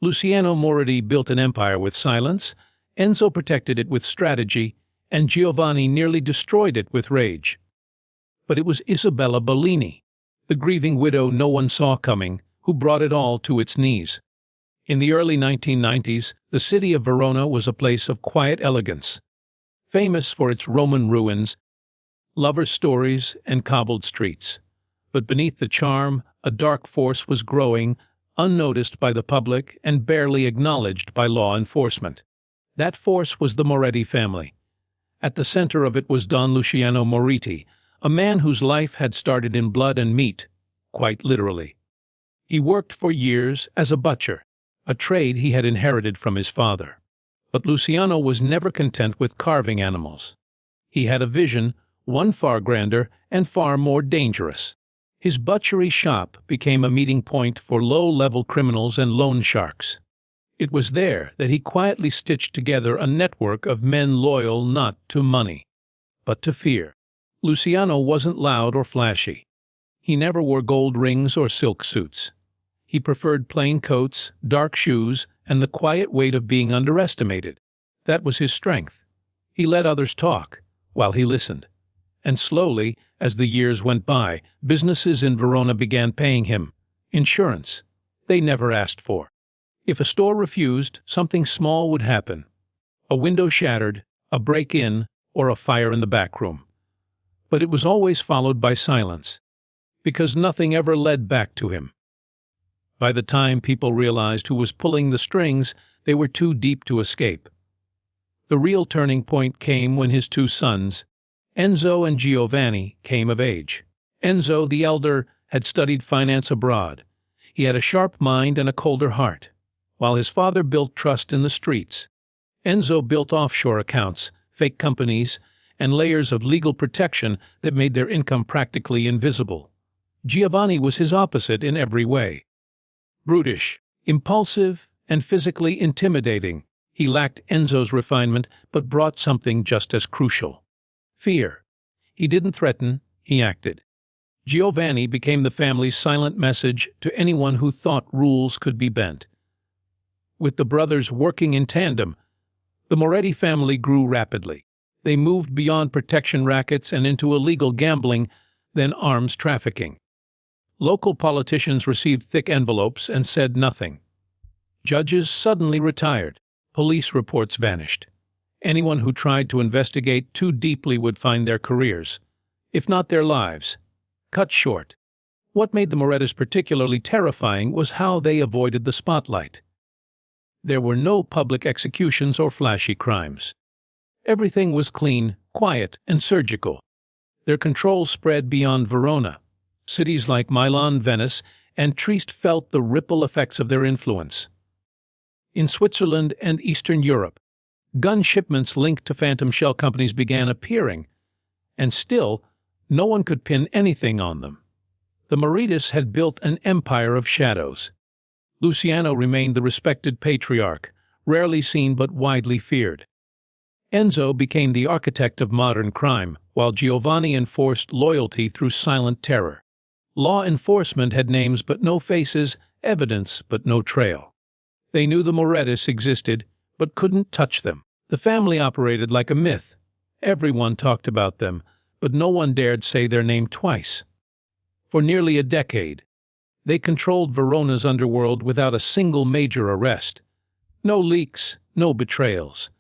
Luciano Morreti built an empire with silence, Enzo protected it with strategy, and Giovanni nearly destroyed it with rage. But it was Isabella Bellini, the grieving widow no one saw coming, who brought it all to its knees. In the early 1990s, the city of Verona was a place of quiet elegance, famous for its Roman ruins, lovers' stories, and cobbled streets. But beneath the charm, a dark force was growing, unnoticed by the public and barely acknowledged by law enforcement. That force was the Morreti family. At the center of it was Don Luciano Morreti, a man whose life had started in blood and meat, quite literally. He worked for years as a butcher, a trade he had inherited from his father. But Luciano was never content with carving animals. He had a vision, one far grander and far more dangerous. His butchery shop became a meeting point for low-level criminals and loan sharks. It was there that he quietly stitched together a network of men loyal not to money, but to fear. Luciano wasn't loud or flashy. He never wore gold rings or silk suits. He preferred plain coats, dark shoes, and the quiet weight of being underestimated. That was his strength. He let others talk, while he listened. And slowly, as the years went by, businesses in Verona began paying him insurance they never asked for. If a store refused, something small would happen. A window shattered, a break-in, or a fire in the back room. But it was always followed by silence, because nothing ever led back to him. By the time people realized who was pulling the strings, they were too deep to escape. The real turning point came when his two sons, Enzo and Giovanni, came of age. Enzo, the elder, had studied finance abroad. He had a sharp mind and a colder heart. While his father built trust in the streets, Enzo built offshore accounts, fake companies, and layers of legal protection that made their income practically invisible. Giovanni was his opposite in every way. Brutish, impulsive, and physically intimidating, he lacked Enzo's refinement but brought something just as crucial: fear. He didn't threaten, he acted. Giovanni became the family's silent message to anyone who thought rules could be bent. With the brothers working in tandem, the Morreti family grew rapidly. They moved beyond protection rackets and into illegal gambling, then arms trafficking. Local politicians received thick envelopes and said nothing. Judges suddenly retired. Police reports vanished. Anyone who tried to investigate too deeply would find their careers, if not their lives, cut short. What made the Morretis particularly terrifying was how they avoided the spotlight. There were no public executions or flashy crimes. Everything was clean, quiet, and surgical. Their control spread beyond Verona. Cities like Milan, Venice, and Trieste felt the ripple effects of their influence. In Switzerland and Eastern Europe, gun shipments linked to phantom shell companies began appearing, and still, no one could pin anything on them. The Morretis had built an empire of shadows. Luciano remained the respected patriarch, rarely seen but widely feared. Enzo became the architect of modern crime, while Giovanni enforced loyalty through silent terror. Law enforcement had names but no faces, evidence but no trail. They knew the Morretis existed, but couldn't touch them. The family operated like a myth. Everyone talked about them, but no one dared say their name twice. For nearly a decade, they controlled Verona's underworld without a single major arrest. No leaks, no betrayals.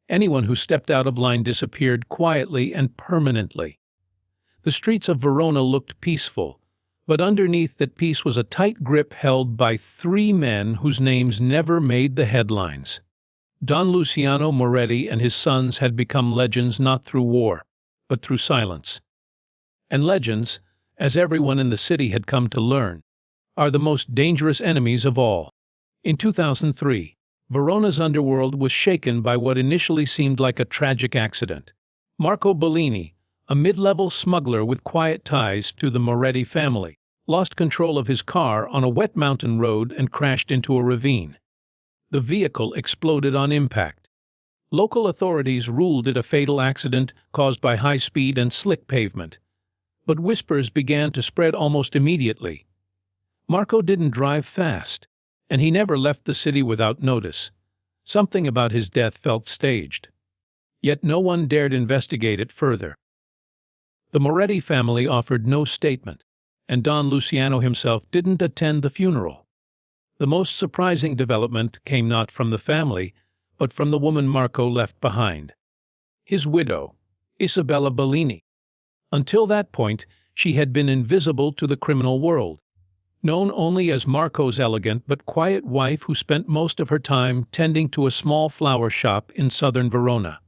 Anyone who stepped out of line disappeared quietly and permanently. The streets of Verona looked peaceful, but underneath that peace was a tight grip held by three men whose names never made the headlines. Don Luciano Morreti and his sons had become legends not through war, but through silence. And legends, as everyone in the city had come to learn, are the most dangerous enemies of all. In 2003, Verona's underworld was shaken by what initially seemed like a tragic accident. Marco Bellini, a mid-level smuggler with quiet ties to the Morreti family, lost control of his car on a wet mountain road and crashed into a ravine. The vehicle exploded on impact. Local authorities ruled it a fatal accident caused by high speed and slick pavement. But whispers began to spread almost immediately. Marco didn't drive fast. and he never left the city without notice. Something about his death felt staged. Yet no one dared investigate it further. The Morreti family offered no statement, and Don Luciano himself didn't attend the funeral. The most surprising development came not from the family, but from the woman Marco left behind. His widow, Isabella Bellini. Until that point, she had been invisible to the criminal world, known only as Marco's elegant but quiet wife who spent most of her time tending to a small flower shop in southern Verona.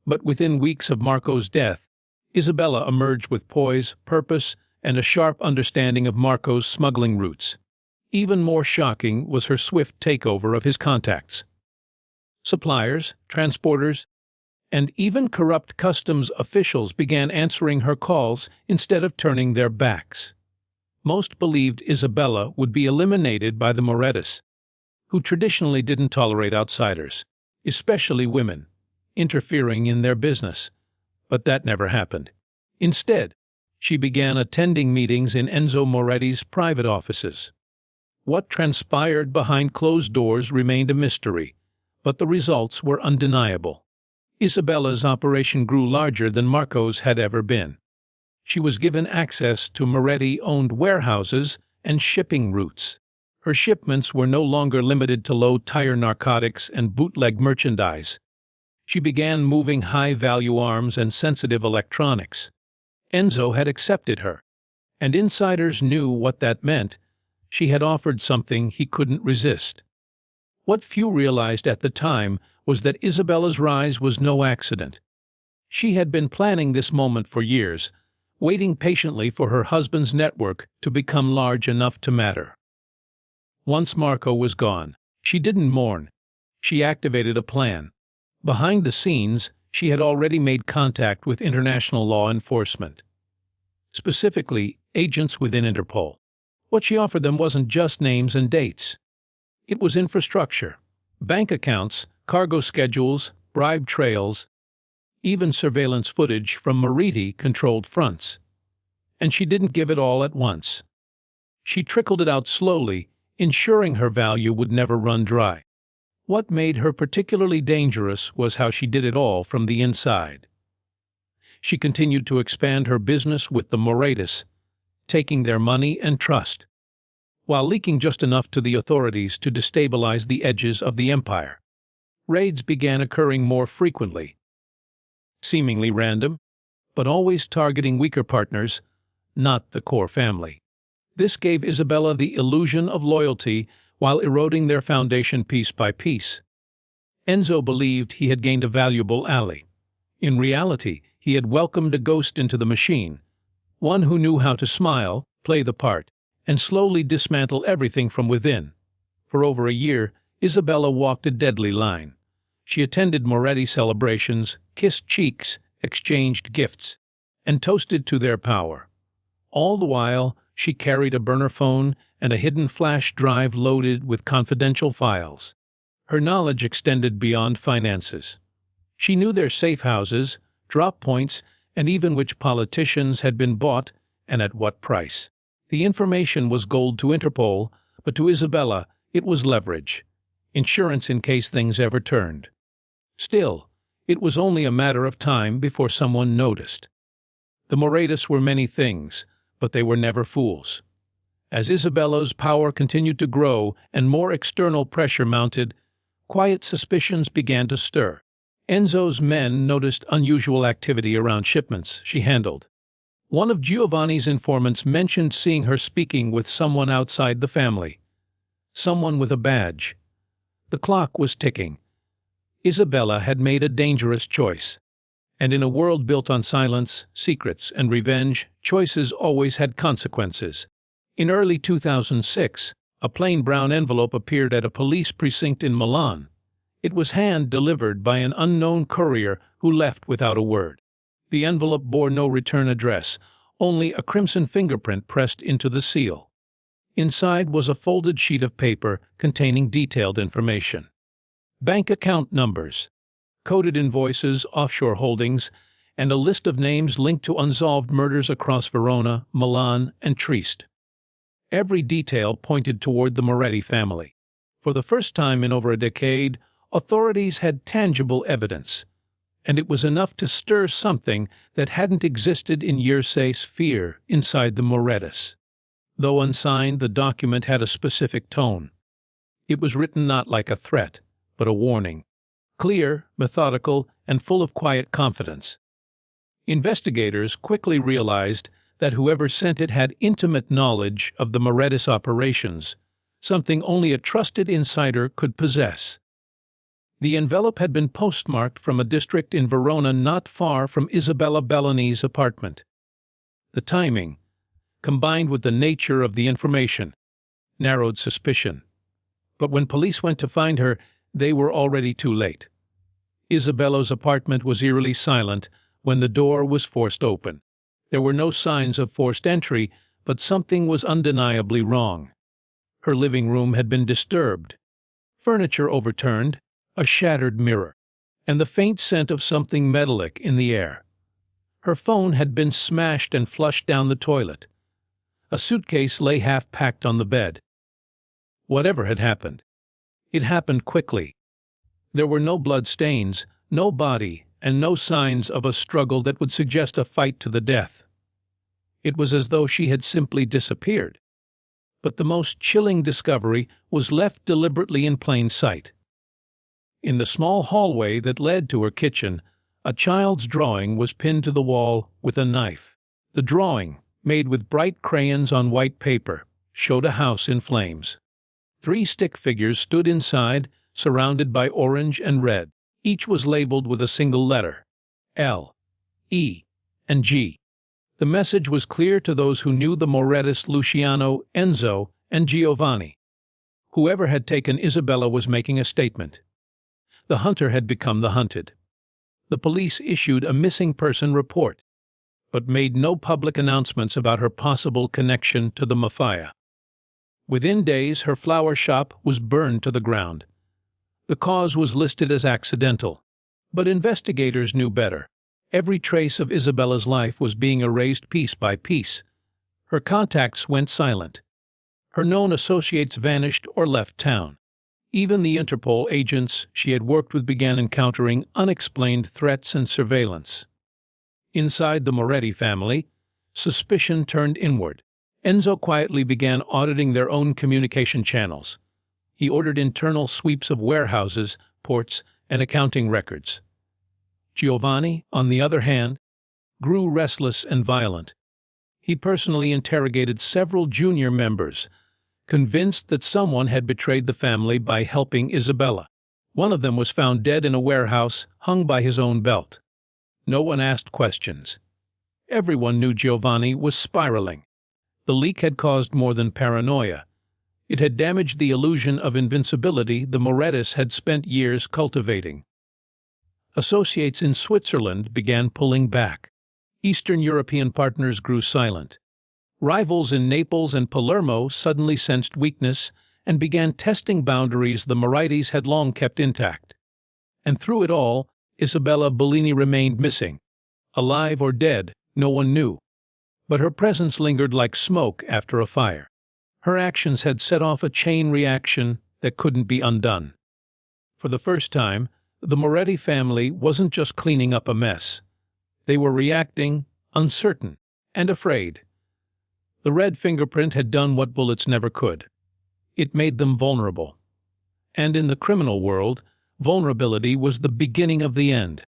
But within weeks of Marco's death, Isabella emerged with poise, purpose, and a sharp understanding of Marco's smuggling routes. Even more shocking was her swift takeover of his contacts. Suppliers, transporters, and even corrupt customs officials began answering her calls instead of turning their backs. Most believed Isabella would be eliminated by the Morretis, who traditionally didn't tolerate outsiders, especially women, interfering in their business. But that never happened. Instead, she began attending meetings in Enzo Moreti's private offices. What transpired behind closed doors remained a mystery, but the results were undeniable. Isabella's operation grew larger than Marco's had ever been. She was given access to Moreti-owned warehouses and shipping routes. Her shipments were no longer limited to low-tire narcotics and bootleg merchandise. She began moving high-value arms and sensitive electronics. Enzo had accepted her, and insiders knew what that meant. She had offered something he couldn't resist. What few realized at the time was that Isabella's rise was no accident. She had been planning this moment for years, waiting patiently for her husband's network to become large enough to matter. Once Marco was gone, she didn't mourn. She activated a plan. Behind the scenes, she had already made contact with international law enforcement, specifically agents within Interpol. What she offered them wasn't just names and dates. It was infrastructure, bank accounts, cargo schedules, bribe trails, even surveillance footage from Moreti-controlled fronts. And she didn't give it all at once. She trickled it out slowly, ensuring her value would never run dry. What made her particularly dangerous was how she did it all from the inside. She continued to expand her business with the Morretis, taking their money and trust, while leaking just enough to the authorities to destabilize the edges of the empire. Raids began occurring more frequently, seemingly random, but always targeting weaker partners, not the core family. This gave Isabella the illusion of loyalty while eroding their foundation piece by piece. Enzo believed he had gained a valuable ally. In reality, he had welcomed a ghost into the machine, one who knew how to smile, play the part, and slowly dismantle everything from within. For over a year, Isabella walked a deadly line. She attended Moreti celebrations, kissed cheeks, exchanged gifts, and toasted to their power. All the while, she carried a burner phone and a hidden flash drive loaded with confidential files. Her knowledge extended beyond finances. She knew their safe houses, drop points, and even which politicians had been bought and at what price. The information was gold to Interpol, but to Isabella it was leverage, insurance in case things ever turned. Still, it was only a matter of time before someone noticed. The Morretis were many things, but they were never fools. As Isabella's power continued to grow and more external pressure mounted, quiet suspicions began to stir. Enzo's men noticed unusual activity around shipments she handled. One of Giovanni's informants mentioned seeing her speaking with someone outside the family. Someone with a badge. The clock was ticking. Isabella had made a dangerous choice. And in a world built on silence, secrets, and revenge, choices always had consequences. In early 2006, a plain brown envelope appeared at a police precinct in Milan. It was hand-delivered by an unknown courier who left without a word. The envelope bore no return address, only a crimson fingerprint pressed into the seal. Inside was a folded sheet of paper containing detailed information. Bank account numbers, coded invoices, offshore holdings, and a list of names linked to unsolved murders across Verona, Milan, and Trieste. Every detail pointed toward the Morreti family. For the first time in over a decade, authorities had tangible evidence, and it was enough to stir something that hadn't existed in years' fear inside the Moretis. Though unsigned, the document had a specific tone. It was written not like a threat, but a warning. Clear, methodical, and full of quiet confidence. Investigators quickly realized that whoever sent it had intimate knowledge of the Moretis operations, something only a trusted insider could possess. The envelope had been postmarked from a district in Verona not far from Isabella Bellini's apartment. The timing, combined with the nature of the information, narrowed suspicion. But when police went to find her, they were already too late. Isabella's apartment was eerily silent when the door was forced open. There were no signs of forced entry, but something was undeniably wrong. Her living room had been disturbed, furniture overturned, a shattered mirror, and the faint scent of something metallic in the air. Her phone had been smashed and flushed down the toilet. A suitcase lay half-packed on the bed. Whatever had happened, it happened quickly. There were no blood stains, no body, and no signs of a struggle that would suggest a fight to the death. It was as though she had simply disappeared. But the most chilling discovery was left deliberately in plain sight. In the small hallway that led to her kitchen, a child's drawing was pinned to the wall with a knife. The drawing, made with bright crayons on white paper, showed a house in flames. 3 stick figures stood inside, surrounded by orange and red. Each was labeled with a single letter: L, E, and G. The message was clear to those who knew the Moretis: Luciano, Enzo, and Giovanni. Whoever had taken Isabella was making a statement. The hunter had become the hunted. The police issued a missing person report, but made no public announcements about her possible connection to the Mafia. Within days, her flower shop was burned to the ground. The cause was listed as accidental, but investigators knew better. Every trace of Isabella's life was being erased piece by piece. Her contacts went silent. Her known associates vanished or left town. Even the Interpol agents she had worked with began encountering unexplained threats and surveillance. Inside the Morreti family, suspicion turned inward. Enzo quietly began auditing their own communication channels. He ordered internal sweeps of warehouses, ports, and accounting records. Giovanni, on the other hand, grew restless and violent. He personally interrogated several junior members, convinced that someone had betrayed the family by helping Isabella. One of them was found dead in a warehouse, hung by his own belt. No one asked questions. Everyone knew Giovanni was spiraling. The leak had caused more than paranoia. It had damaged the illusion of invincibility the Moretis had spent years cultivating. Associates in Switzerland began pulling back. Eastern European partners grew silent. Rivals in Naples and Palermo suddenly sensed weakness and began testing boundaries the Morettis had long kept intact. And through it all, Isabella Bellini remained missing. Alive or dead, no one knew. But her presence lingered like smoke after a fire. Her actions had set off a chain reaction that couldn't be undone. For the first time, the Morreti family wasn't just cleaning up a mess. They were reacting, uncertain, and afraid. The red fingerprint had done what bullets never could. It made them vulnerable. And in the criminal world, vulnerability was the beginning of the end.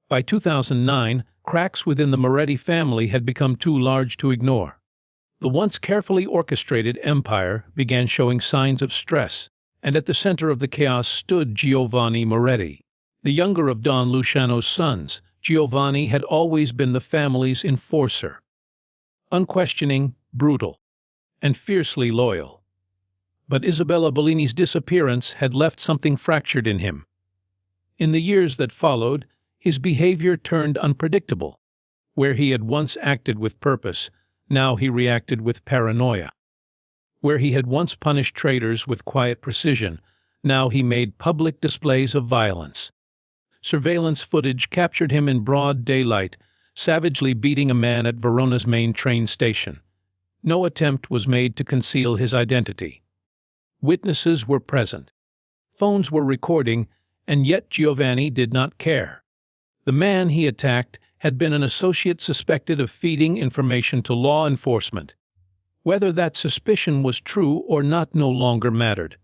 By 2009, cracks within the Morreti family had become too large to ignore. The once carefully orchestrated empire began showing signs of stress, and at the center of the chaos stood Giovanni Morreti. The younger of Don Luciano's sons, Giovanni had always been the family's enforcer. Unquestioning, brutal, and fiercely loyal. But Isabella Bellini's disappearance had left something fractured in him. In the years that followed, his behavior turned unpredictable. Where he had once acted with purpose, now he reacted with paranoia. Where he had once punished traitors with quiet precision, now he made public displays of violence. Surveillance footage captured him in broad daylight, savagely beating a man at Verona's main train station. No attempt was made to conceal his identity. Witnesses were present. Phones were recording, and yet Giovanni did not care. The man he attacked had been an associate suspected of feeding information to law enforcement. Whether that suspicion was true or not no longer mattered.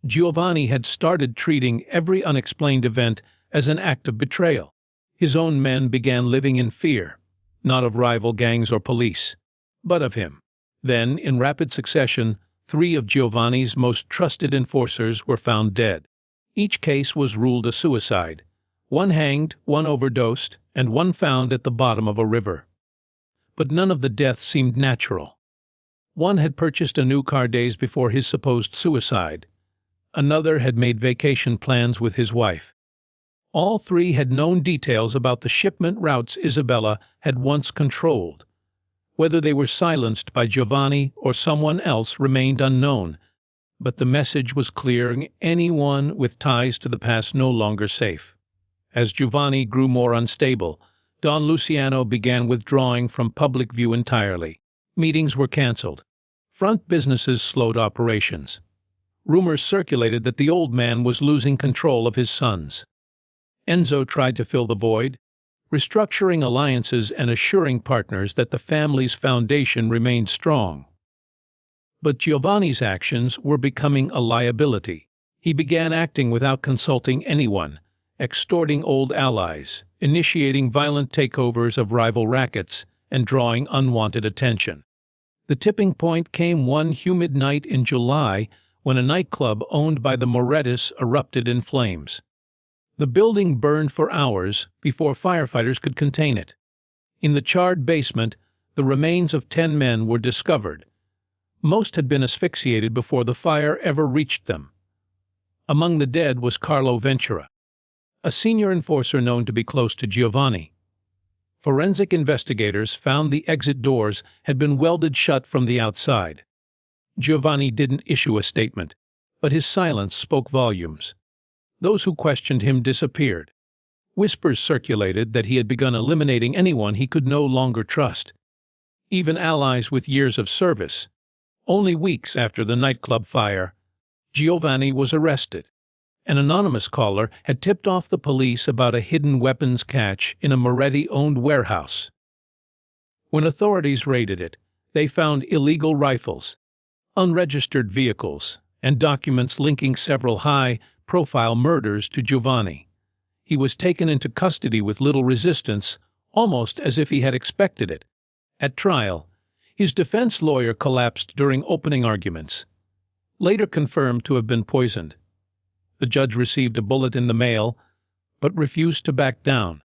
Giovanni had started treating every unexplained event as an act of betrayal. His own men began living in fear, not of rival gangs or police, but of him. Then, in rapid succession, 3 of Giovanni's most trusted enforcers were found dead. Each case was ruled a suicide. 1 hanged, 1 overdosed, and 1 found at the bottom of a river. But none of the deaths seemed natural. 1 had purchased a new car days before his supposed suicide. Another had made vacation plans with his wife. All 3 had known details about the shipment routes Isabella had once controlled. Whether they were silenced by Giovanni or someone else remained unknown, but the message was clear: anyone with ties to the past no longer safe. As Giovanni grew more unstable, Don Luciano began withdrawing from public view entirely. Meetings were cancelled. Front businesses slowed operations. Rumors circulated that the old man was losing control of his sons. Enzo tried to fill the void, restructuring alliances and assuring partners that the family's foundation remained strong. But Giovanni's actions were becoming a liability. He began acting without consulting anyone, extorting old allies, initiating violent takeovers of rival rackets, and drawing unwanted attention. The tipping point came one humid night in July when a nightclub owned by the Morretis erupted in flames. The building burned for hours before firefighters could contain it. In the charred basement, the remains of 10 men were discovered. Most had been asphyxiated before the fire ever reached them. Among the dead was Carlo Ventura, a senior enforcer known to be close to Giovanni. Forensic investigators found the exit doors had been welded shut from the outside. Giovanni didn't issue a statement, but his silence spoke volumes. Those who questioned him disappeared. Whispers circulated that he had begun eliminating anyone he could no longer trust, even allies with years of service. Only weeks after the nightclub fire, Giovanni was arrested. An anonymous caller had tipped off the police about a hidden weapons cache in a Morreti-owned warehouse. When authorities raided it, they found illegal rifles, unregistered vehicles, and documents linking several high-profile murders to Giovanni. He was taken into custody with little resistance, almost as if he had expected it. At trial, his defense lawyer collapsed during opening arguments, later confirmed to have been poisoned. The judge received a bullet in the mail, but refused to back down.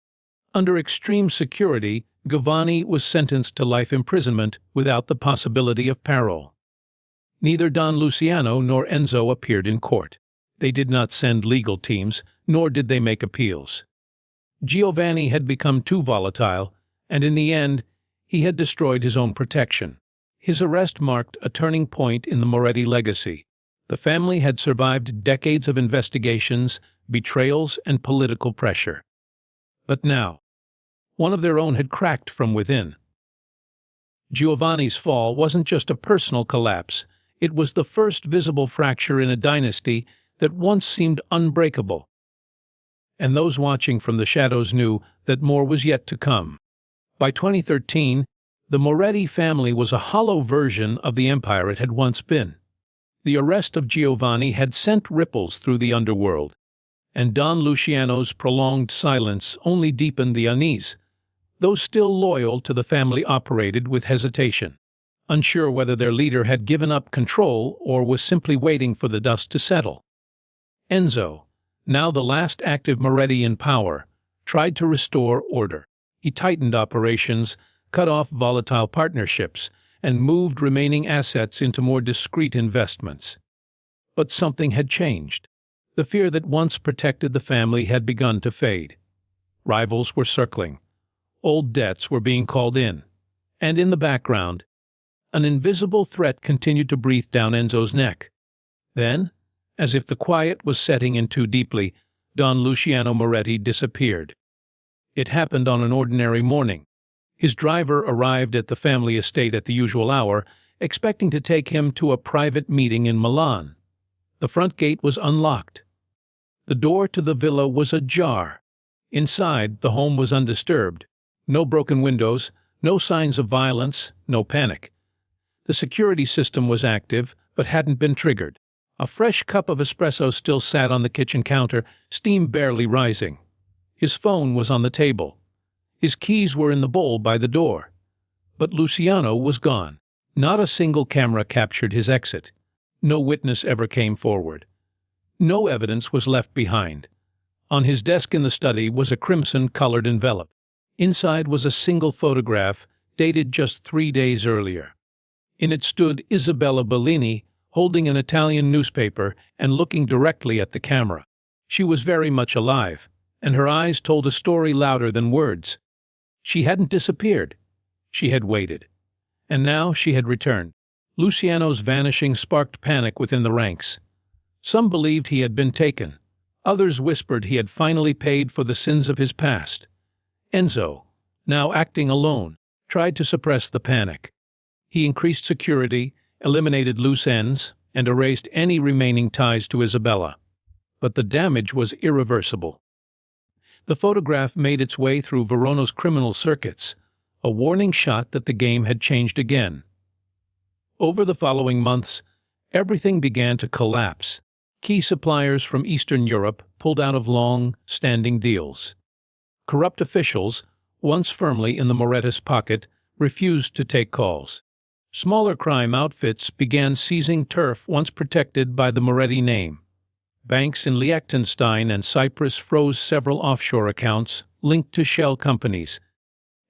Under extreme security, Giovanni was sentenced to life imprisonment without the possibility of parole. Neither Don Luciano nor Enzo appeared in court. They did not send legal teams, nor did they make appeals. Giovanni had become too volatile, and in the end, he had destroyed his own protection. His arrest marked a turning point in the Morreti legacy. The family had survived decades of investigations, betrayals, and political pressure. But now, one of their own had cracked from within. Giovanni's fall wasn't just a personal collapse. It was the first visible fracture in a dynasty that once seemed unbreakable. And those watching from the shadows knew that more was yet to come. By 2013, the Morreti family was a hollow version of the empire it had once been. The arrest of Giovanni had sent ripples through the underworld, and Don Luciano's prolonged silence only deepened the unease. Those still loyal to the family operated with hesitation, unsure whether their leader had given up control or was simply waiting for the dust to settle. Enzo, now the last active Morreti in power, tried to restore order. He tightened operations, cut off volatile partnerships, and moved remaining assets into more discreet investments. But something had changed. The fear that once protected the family had begun to fade. Rivals were circling. Old debts were being called in. And in the background, an invisible threat continued to breathe down Enzo's neck. Then, as if the quiet was setting in too deeply, Don Luciano Morreti disappeared. It happened on an ordinary morning. His driver arrived at the family estate at the usual hour, expecting to take him to a private meeting in Milan. The front gate was unlocked. The door to the villa was ajar. Inside, the home was undisturbed. No broken windows, no signs of violence, no panic. The security system was active, but hadn't been triggered. A fresh cup of espresso still sat on the kitchen counter, steam barely rising. His phone was on the table. His keys were in the bowl by the door. But Luciano was gone. Not a single camera captured his exit. No witness ever came forward. No evidence was left behind. On his desk in the study was a crimson-colored envelope. Inside was a single photograph, dated just 3 days earlier. In it stood Isabella Bellini, holding an Italian newspaper and looking directly at the camera. She was very much alive, and her eyes told a story louder than words. She hadn't disappeared. She had waited. And now she had returned. Luciano's vanishing sparked panic within the ranks. Some believed he had been taken. Others whispered he had finally paid for the sins of his past. Enzo, now acting alone, tried to suppress the panic. He increased security, eliminated loose ends, and erased any remaining ties to Isabella. But the damage was irreversible. The photograph made its way through Verona's criminal circuits, a warning shot that the game had changed again. Over the following months, everything began to collapse. Key suppliers from Eastern Europe pulled out of long-standing deals. Corrupt officials, once firmly in the Morreti's pocket, refused to take calls. Smaller crime outfits began seizing turf once protected by the Morreti name. Banks in Liechtenstein and Cyprus froze several offshore accounts linked to shell companies.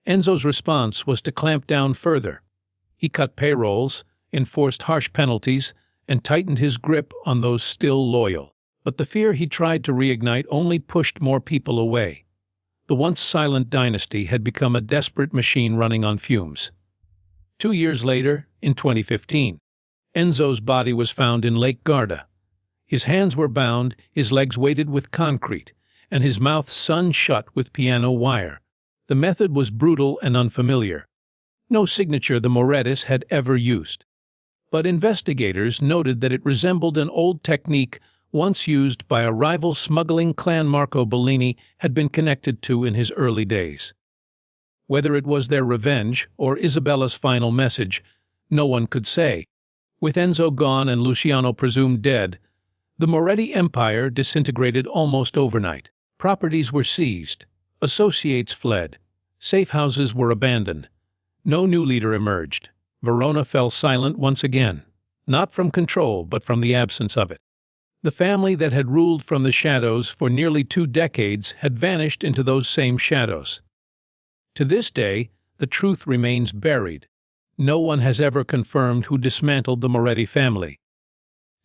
Enzo's response was to clamp down further. He cut payrolls, enforced harsh penalties, and tightened his grip on those still loyal. But the fear he tried to reignite only pushed more people away. The once silent dynasty had become a desperate machine running on fumes. 2 years later, in 2015, Enzo's body was found in Lake Garda. His hands were bound, his legs weighted with concrete, and his mouth sewn shut with piano wire. The method was brutal and unfamiliar. No signature the Morretis had ever used. But investigators noted that it resembled an old technique once used by a rival smuggling clan Marco Bellini had been connected to in his early days. Whether it was their revenge or Isabella's final message, no one could say. With Enzo gone and Luciano presumed dead, the Morreti empire disintegrated almost overnight. Properties were seized, associates fled, safe houses were abandoned. No new leader emerged. Verona fell silent once again, not from control but from the absence of it. The family that had ruled from the shadows for nearly 2 decades had vanished into those same shadows. To this day, the truth remains buried. No one has ever confirmed who dismantled the Morreti family.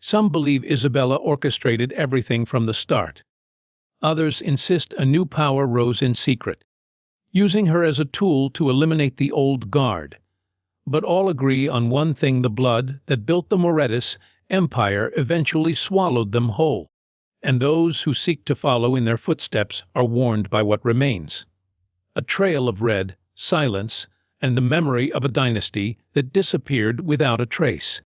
Some believe Isabella orchestrated everything from the start. Others insist a new power rose in secret, using her as a tool to eliminate the old guard. But all agree on one thing: the blood that built the Morretis empire eventually swallowed them whole, and those who seek to follow in their footsteps are warned by what remains. A trail of red, silence, and the memory of a dynasty that disappeared without a trace.